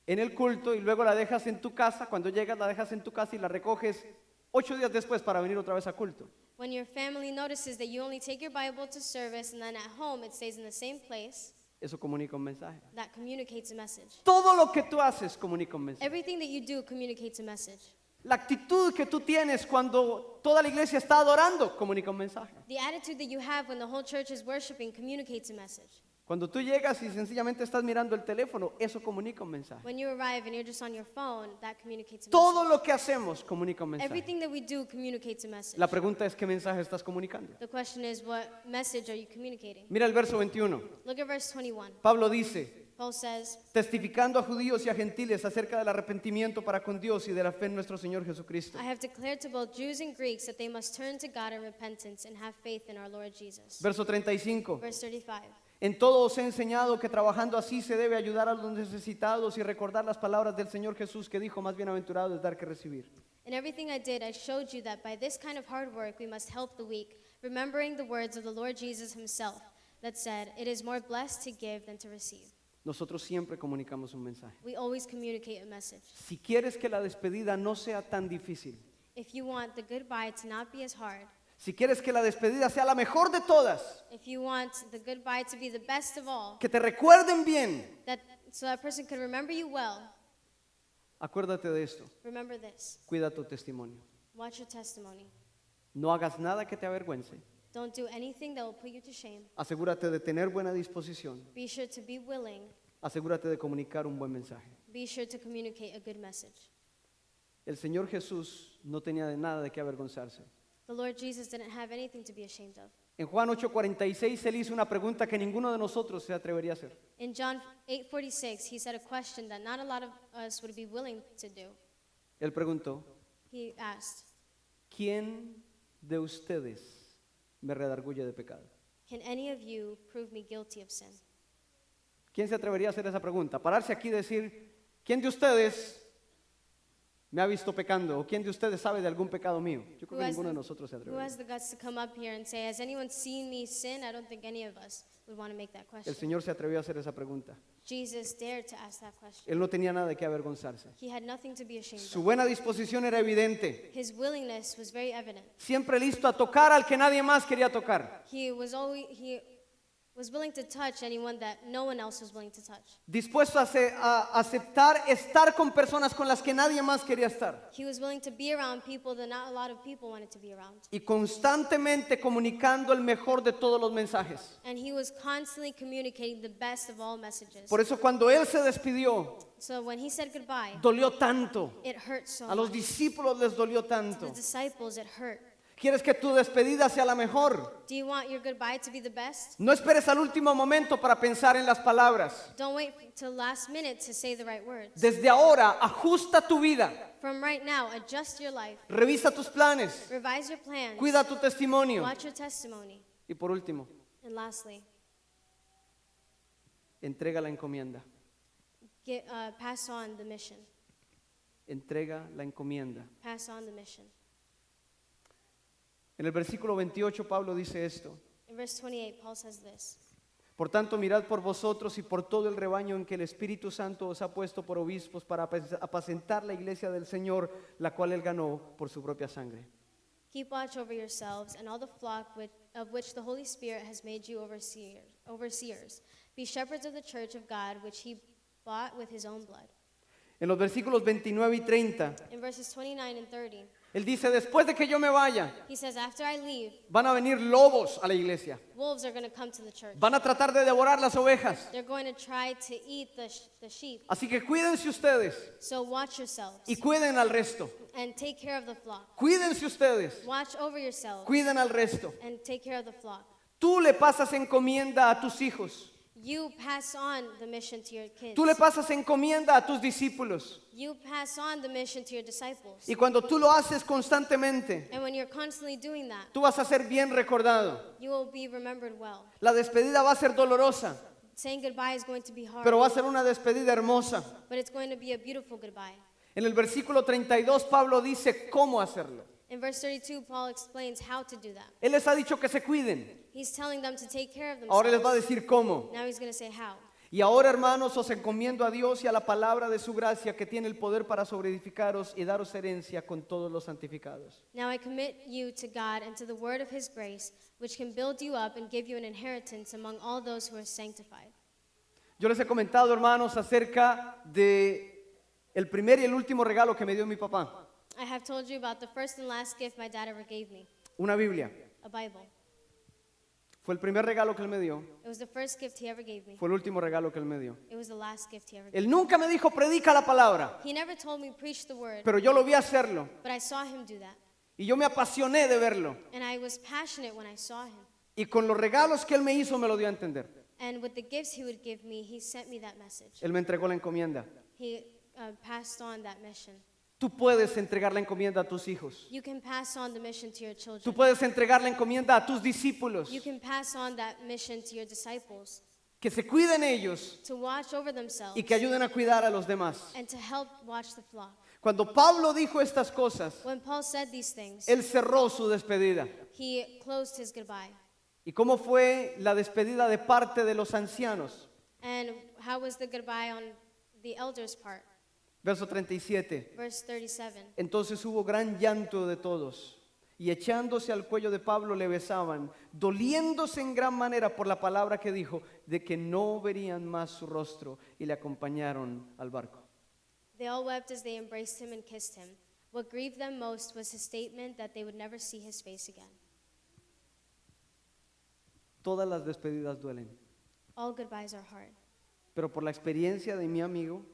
en el culto, y luego la dejas en tu casa, cuando llegas la dejas en tu casa y la recoges 8 días después para venir otra vez a culto. When your family notices that you only take your Bible to service and then at home it stays in the same place, Eso comunica un mensaje. that communicates a message. Todo lo que tú haces comunica un mensaje. Everything that you do communicates a message. La actitud que tú tienes cuando toda la iglesia está adorando comunica un mensaje. The attitude that you have when the whole church is worshiping communicates a message. Cuando tú llegas y sencillamente estás mirando el teléfono, eso comunica un mensaje. When you arrive and you're just on your phone, that communicates a Todo message. lo que hacemos comunica un mensaje. Everything that we do communicates a message. La pregunta es, ¿qué mensaje estás comunicando? The question is, what message are you communicating? Mira el verso 21. Look at verse 21. Pablo dice, Paul says, testificando a judíos y a gentiles acerca del arrepentimiento para con Dios y de la fe en nuestro Señor Jesucristo. I have declared to both Jews and Greeks that they must turn to God in repentance and have faith in our Lord Jesus. Verso 35. Verse 35. En todo os he enseñado que trabajando así se debe ayudar a los necesitados y recordar las palabras del Señor Jesús que dijo, más bienaventurado es dar que recibir. In everything I did, I showed you that by this kind of hard work we must help the weak, remembering the words of the Lord Jesus himself that said, it is more blessed to give than to receive. Nosotros siempre comunicamos un mensaje. We always communicate a message. Si quieres que la despedida no sea tan difícil, If you want the goodbye to not be as hard, si quieres que la despedida sea la mejor de todas, if you want the goodbye to be the best of all, que te recuerden bien, so that person can remember you well, acuérdate de esto, remember this. cuida tu testimonio. Watch your testimony. No hagas nada que te avergüence. Don't do anything that will put you to shame. Asegúrate de tener buena disposición. Be sure to be willing. Asegúrate de comunicar un buen mensaje. Be sure to communicate a good message. El Señor Jesús no tenía de nada de qué avergonzarse. The Lord Jesus didn't have anything to be ashamed of. En Juan 8:46 él hizo una pregunta que ninguno de nosotros se atrevería a hacer. In John 8:46, he said a question that not a lot of us would be willing to do. Él preguntó, He asked, ¿quién de ustedes me redarguye de pecado? can any of you prove me guilty of sin? ¿Quién se atrevería a hacer esa pregunta? Pararse aquí y decir, ¿quién de ustedes me ha visto pecando? ¿O quién de ustedes sabe de algún pecado mío? Yo creo que ninguno de nosotros se who atrevería. has the guts to come up here and say, has anyone seen me sin? I don't think any of us would want to make that El question. Señor se atrevió a hacer esa pregunta. Jesus dared to ask that question. Él no tenía nada de qué avergonzarse. He had nothing to be ashamed Su of. buena disposición era evidente. His willingness was very evident. Siempre listo a tocar al que nadie más quería tocar. He was willing to touch anyone that no one else was willing to touch. Dispuesto a aceptar estar con personas con las que nadie más quería estar. He was willing to be around people that not a lot of people wanted to be around. Y constantemente comunicando el mejor de todos los mensajes. And he was constantly communicating the best of all messages. Por eso cuando él se despidió, So when he said goodbye, dolió tanto. it hurt so A los much. discípulos les dolió To tanto. the disciples, it hurt. ¿Quieres que tu despedida sea la mejor? Do you want your goodbye to be the best? No esperes al último momento para pensar en las palabras. Don't wait till last minute to say the right words. Desde ahora, ajusta tu vida. From right now, adjust your life. Revisa tus planes. Revise your plans. Cuida tu testimonio. Watch your testimony. Y por último, And lastly, entrega la encomienda. pass on the mission. Entrega la encomienda. Pass on the mission. En el versículo 28 Pablo dice esto. In verse 28, Paul says this. Por tanto, mirad por vosotros y por todo el rebaño en que el Espíritu Santo os ha puesto por obispos para apacentar la iglesia del Señor, la cual él ganó por su propia sangre. Keep watch over yourselves and all the flock of which the Holy Spirit has made you overseers. Be shepherds of the church of God, which he bought with his own blood. En los versículos 29 y 30, In verses 29 and 30, él dice, después de que yo me vaya, he says, after I leave, van a venir lobos a la iglesia. wolves are going to come to the church. Van a tratar de devorar las ovejas. They're going to try to eat the sheep. Así que cuídense ustedes So watch yourselves y cuiden al resto. and take care of the flock. Cuídense ustedes, Watch over yourselves cuiden al resto. and take care of the flock. Tú le pasas encomienda a tus hijos. You pass on the mission to your kids. Tú le pasas encomienda a tus discípulos. You pass on the mission to your disciples. Y cuando tú lo haces constantemente, And when you're constantly doing that, tú vas a ser bien recordado. you will be remembered well. La despedida va a ser dolorosa, Saying goodbye is going to be hard, pero va a ser una despedida hermosa. but it's going to be a beautiful goodbye. En el versículo 32 Pablo dice cómo hacerlo. In verse 32, Paul explains how to do that. Él les ha dicho que se cuiden. He's telling them to take care of Ahora les va a themselves. decir cómo. Now he's going to say how. Y ahora, hermanos, os encomiendo a Dios y a la palabra de su gracia que tiene el poder para sobreedificaros y daros herencia con todos los santificados. Now I commit you to God and to the word of his grace, which can build you up and give you an inheritance among all those who are sanctified. Yo les he comentado, hermanos, acerca de el primer y el último regalo que me dio mi papá, I have told you about the first and last gift my dad ever gave me, una Biblia. a Bible. Fue el primer regalo que él me dio, It was the first gift he ever gave me. fue el último regalo que él me dio. It was the last gift he ever gave Él nunca me dijo, predica la palabra, me. He never told me preach the word, pero yo lo vi hacerlo but I saw him do that. y yo me apasioné de verlo. And I was passionate when I saw him. Y con los regalos que él me hizo me lo dio a entender. And with the gifts he would give me, he sent me that message. Él me entregó la encomienda. He passed on that mission. Tú puedes entregar la encomienda a tus hijos. You can pass on the mission to your Tú children. puedes entregar la encomienda a tus discípulos. You can pass on that mission to your disciples Que se cuiden ellos to watch over themselves y que ayuden a cuidar a los demás. and to help watch the flock. Cuando Pablo dijo estas cosas, When Paul said these things, él cerró su despedida. he closed his goodbye. ¿Y cómo fue la despedida de parte de los ancianos? And how was the goodbye on the elders' part? Verso 37. Verse 37. Entonces hubo gran llanto de todos, y echándose al cuello de Pablo le besaban, doliéndose en gran manera por la palabra que dijo, de que no verían más su rostro, y le acompañaron al barco. They all wept as they embraced him and kissed him. What grieved them most was his statement that they would never see his face again. Todas las despedidas duelen, All goodbyes are hard. pero por la experiencia de mi amigo,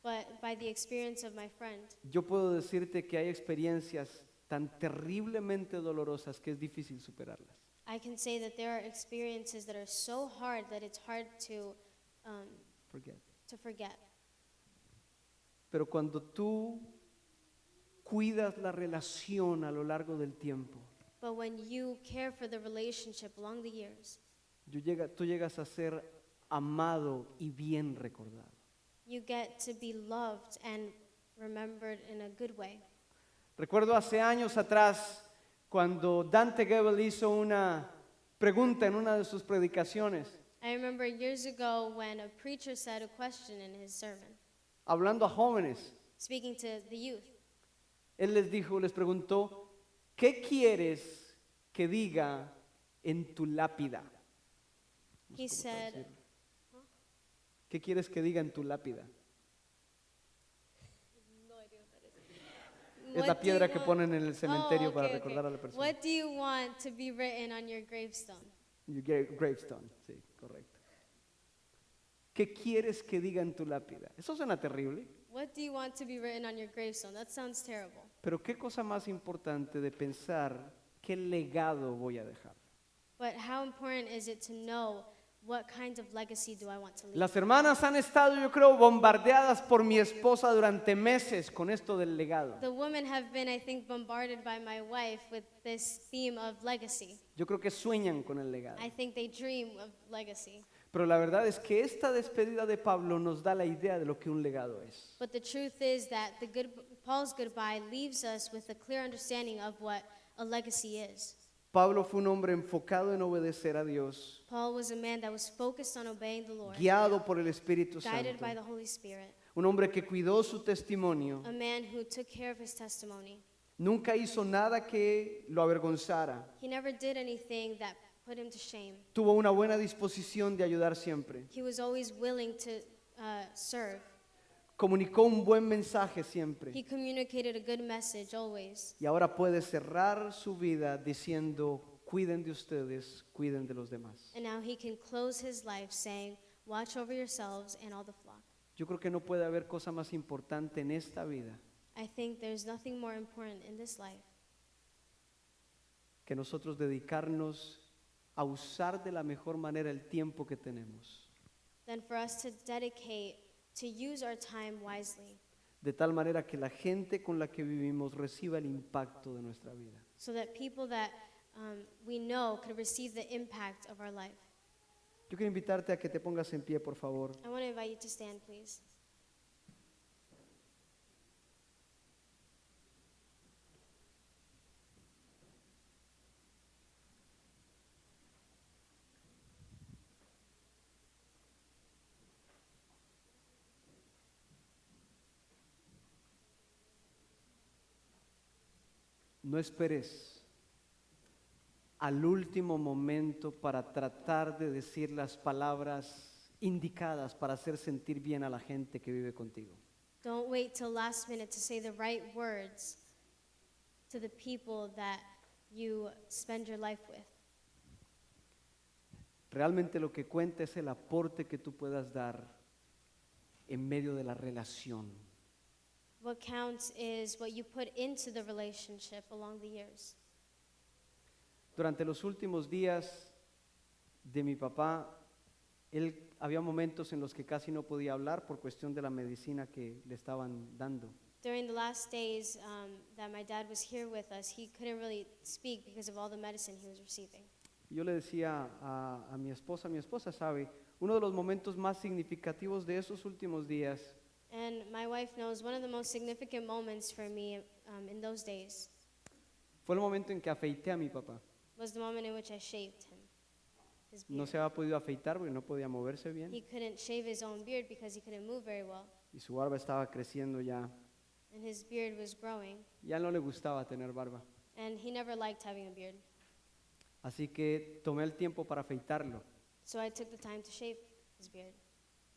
But by the experience of my friend, yo puedo decirte que hay experiencias tan terriblemente dolorosas que es difícil superarlas. I can say that there are experiences that are so hard that it's hard to Forget. forget. Pero cuando tú cuidas la relación a lo largo del tiempo, But when you care for the relationship along the years, tú llegas a ser amado y bien recordado. you get to be loved and remembered in a good way. Recuerdo hace años atrás cuando Dante Gebel hizo una pregunta en una de sus predicaciones, I remember years ago when a preacher said a question in his sermon, hablando a jóvenes. speaking to the youth. Él les preguntó, ¿qué quieres que diga en tu lápida? He said, ¿Qué quieres que diga en tu lápida? Es la "What do piedra you que want-" ponen en el cementerio Oh, para okay, recordar a okay. la persona. What do you want to be written on your gravestone? Gravestone, sí, correcto. ¿Qué quieres que diga en tu lápida? Eso suena terrible, What do you want to be written on your gravestone? That sounds terrible. pero qué cosa más importante de pensar qué legado voy a dejar. But how important is it to know what kind of legacy do I want to leave? Las hermanas han estado, yo creo, bombardeadas por mi esposa durante meses con esto del legado. The women have been, I think, bombarded by my wife with this theme of legacy. Yo creo que sueñan con el legado. I think they dream of legacy. Pero la verdad es que esta despedida de Pablo nos da la idea de lo que un legado es. But the truth is that Paul's goodbye leaves us with a clear understanding of what a legacy is. Pablo fue un hombre enfocado en obedecer a Dios, Paul was a man that was focused on obeying the Lord, guiado por el Espíritu guided Santo. by the Holy Spirit, Un hombre que cuidó su testimonio, a man who took care of his testimony. nunca hizo nada que lo avergonzara. He never did anything that put him to shame. Tuvo una buena disposición de ayudar siempre. He was always willing to serve. Comunicó un buen mensaje siempre. He communicated a good message always. Y ahora puede cerrar su vida diciendo, cuiden de ustedes, cuiden de los demás. And now he can close his life saying, watch over yourselves and all the flock. Yo creo que no puede haber cosa más importante en esta vida I think there's nothing more important in this life que nosotros dedicarnos a usar de la mejor manera el tiempo que tenemos, than for us to dedicate to use our time wisely, de tal manera que la gente con la que vivimos reciba el impacto de nuestra vida. so that people that we know could receive the impact of our life. Yo quiero invitarte a que te pongas en pie, por favor. I want to invite you to stand, please. No esperes al último momento para tratar de decir las palabras indicadas para hacer sentir bien a la gente que vive contigo. Don't wait till last minute to say the right words to the people that you spend your life with. Realmente lo que cuenta es el aporte que tú puedas dar en medio de la relación. What counts is what you put into the relationship along the years. Durante los últimos días de mi papá, había momentos en los que casi no podía hablar por cuestión de la medicina que le estaban dando. During the last days that my dad was here with us, he couldn't really speak because of all the medicine he was receiving. Yo le decía a mi esposa sabe, uno de los momentos más significativos de esos últimos días And my wife knows one of the most significant moments for me in those days fue el momento en que afeité a mi papá. was the moment in which I shaved him, his No beard. se había podido afeitar porque no podía moverse He bien couldn't shave his own beard because he couldn't move very well, y su barba estaba creciendo ya. and his beard was growing, Ya no le gustaba tener barba. and he never liked having a beard. Así que tomé el tiempo para afeitarlo. So I took the time to shave his beard.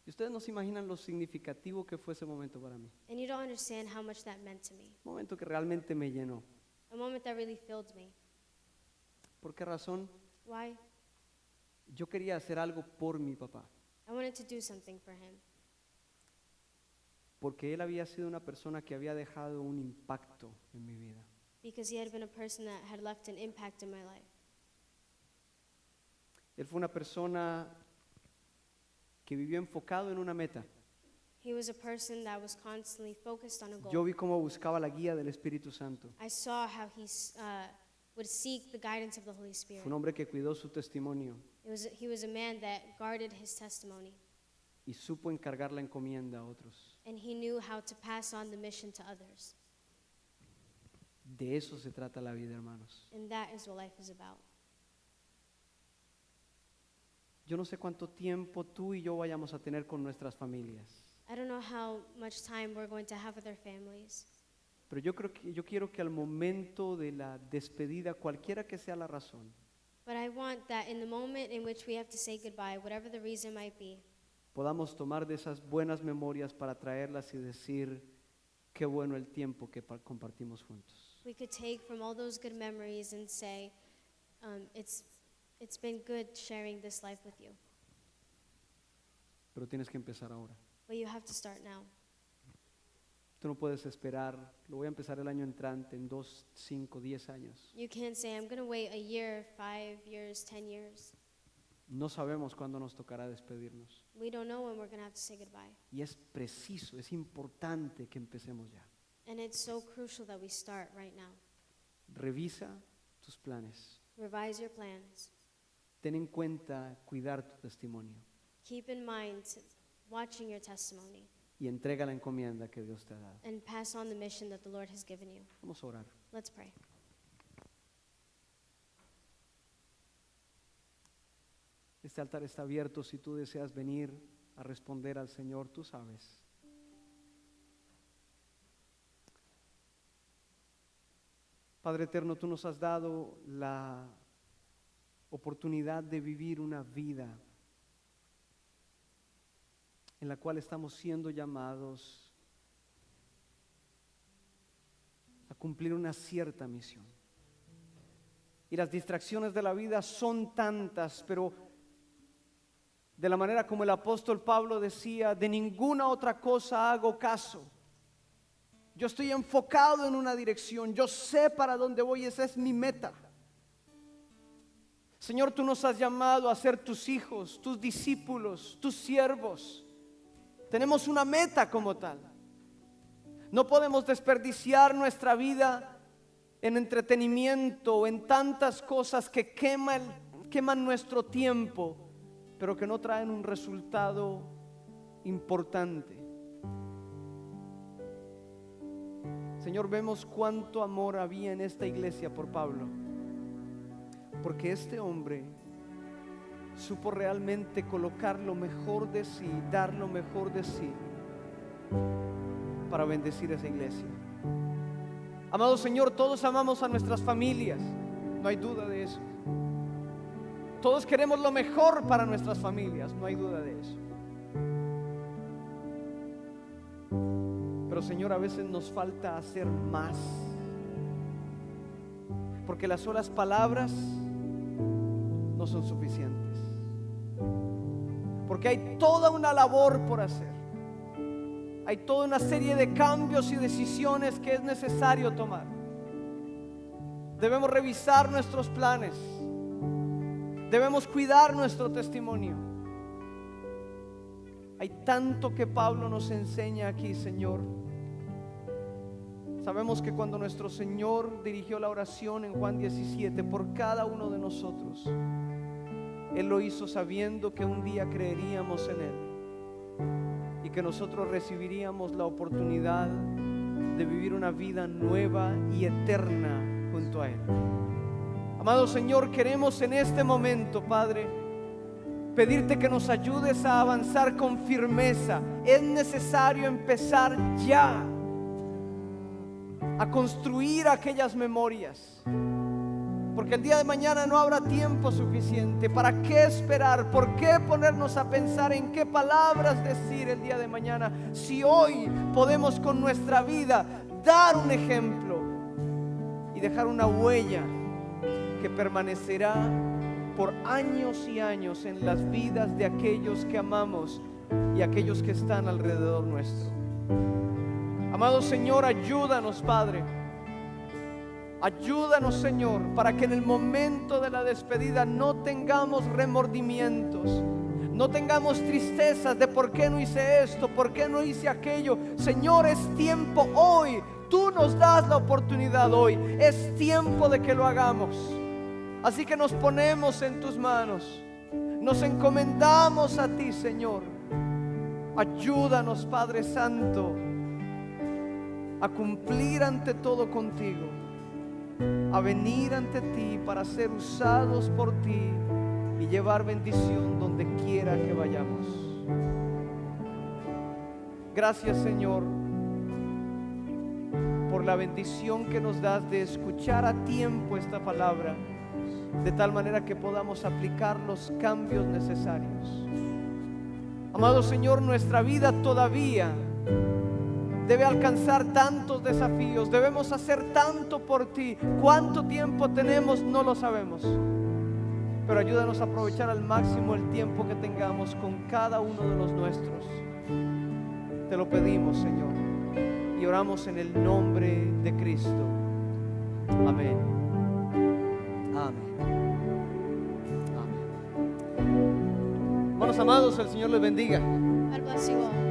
Y ustedes no se imaginan lo significativo que fue ese momento para mí. And you don't understand how much that meant to me. Un momento que realmente me llenó. A moment that really filled me. ¿Por qué razón? Why? Yo quería hacer algo por mi papá. I wanted to do something for him Porque él había sido una persona que había dejado un impacto en mi vida. because he had been a person that had left an impact in my life. Él fue una persona que vivió enfocado en una meta. He was a person that was constantly focused on a goal. Yo vi cómo buscaba la guía del Espíritu Santo. I saw how he would seek the guidance of the Holy Spirit. Fue un hombre que cuidó su testimonio He was a man that guarded his testimony, y supo encargar la encomienda a otros. and he knew how to pass on the mission to others. De eso se trata la vida, hermanos. And that is what life is about. Yo no sé cuánto tiempo tú y yo vayamos a tener con nuestras familias, I don't know how much time we're going to have with our families, pero yo quiero que al momento de la despedida, cualquiera que sea la razón, but I want that in the moment in which we have to say goodbye, whatever the reason might be, podamos tomar de esas buenas memorias para traerlas y decir qué bueno el tiempo que compartimos juntos. we could take from all those good memories and say, it's been good sharing this life with you. Pero tienes que empezar ahora. But you have to start now. Tú no puedes esperar, lo voy a empezar el año entrante, en 2, 5, 10 años. You can't say, I'm going to wait a year, 5 years, 10 years. No sabemos cuándo nos tocará despedirnos. We don't know when we're going to have to say goodbye. Y es preciso, es importante que empecemos ya. And it's so crucial that we start right now. Revisa tus planes. Revise your plans. Ten en cuenta cuidar tu testimonio Keep in mind watching your testimony y entrega la encomienda que Dios te ha dado. and pass on the mission that the Lord has given you. Vamos a orar. Let's pray. Este altar está abierto. Si tú deseas venir a responder al Señor, tú sabes. Padre eterno, tú nos has dado la oportunidad de vivir una vida en la cual estamos siendo llamados a cumplir una cierta misión. Y las distracciones de la vida son tantas, pero de la manera como el apóstol Pablo decía, de ninguna otra cosa hago caso. Yo estoy enfocado en una dirección, yo sé para dónde voy, esa es mi meta. Señor, tú nos has llamado a ser tus hijos, tus discípulos, tus siervos. Tenemos una meta como tal. No podemos desperdiciar nuestra vida en entretenimiento o en tantas cosas que queman nuestro tiempo, pero que no traen un resultado importante. Señor, vemos cuánto amor había en esta iglesia por Pablo, porque este hombre supo realmente colocar lo mejor de sí, dar lo mejor de sí para bendecir a esa iglesia. Amado Señor, todos amamos a nuestras familias, no hay duda de eso. Todos queremos lo mejor para nuestras familias, no hay duda de eso. Pero Señor, a veces nos falta hacer más, porque las solas palabras no son suficientes, porque hay toda una labor por hacer, hay toda una serie de cambios y decisiones que es necesario tomar. Debemos revisar nuestros planes, debemos cuidar nuestro testimonio. Hay tanto que Pablo nos enseña aquí, Señor. Sabemos que cuando nuestro Señor dirigió la oración en Juan 17 por cada uno de nosotros, Él lo hizo sabiendo que un día creeríamos en Él y que nosotros recibiríamos la oportunidad de vivir una vida nueva y eterna junto a Él. Amado Señor, queremos en este momento, Padre, pedirte que nos ayudes a avanzar con firmeza. Es necesario empezar ya a construir aquellas memorias, porque el día de mañana no habrá tiempo suficiente. ¿Para qué esperar? ¿Por qué ponernos a pensar en qué palabras decir el día de mañana, si hoy podemos con nuestra vida dar un ejemplo y dejar una huella que permanecerá por años y años en las vidas de aquellos que amamos y aquellos que están alrededor nuestro? Amado Señor, ayúdanos, Padre. Ayúdanos, Señor, para que en el momento de la despedida no tengamos remordimientos, no tengamos tristezas de por qué no hice esto, por qué no hice aquello. Señor, es tiempo hoy. Tú nos das la oportunidad hoy. Es tiempo de que lo hagamos. Así que nos ponemos en tus manos, nos encomendamos a ti, Señor. Ayúdanos, Padre Santo, a cumplir ante todo contigo, a venir ante ti para ser usados por ti y llevar bendición donde quiera que vayamos. Gracias, Señor, por la bendición que nos das de escuchar a tiempo esta palabra, de tal manera que podamos aplicar los cambios necesarios. Amado Señor, nuestra vida todavía debe alcanzar tantos desafíos, debemos hacer tanto por ti. ¿Cuánto tiempo tenemos? No lo sabemos, pero ayúdanos a aprovechar al máximo el tiempo que tengamos con cada uno de los nuestros. Te lo pedimos, Señor, y oramos en el nombre de Cristo. Amén. Amén. Amén. Hermanos amados, el Señor les bendiga. God bless you all.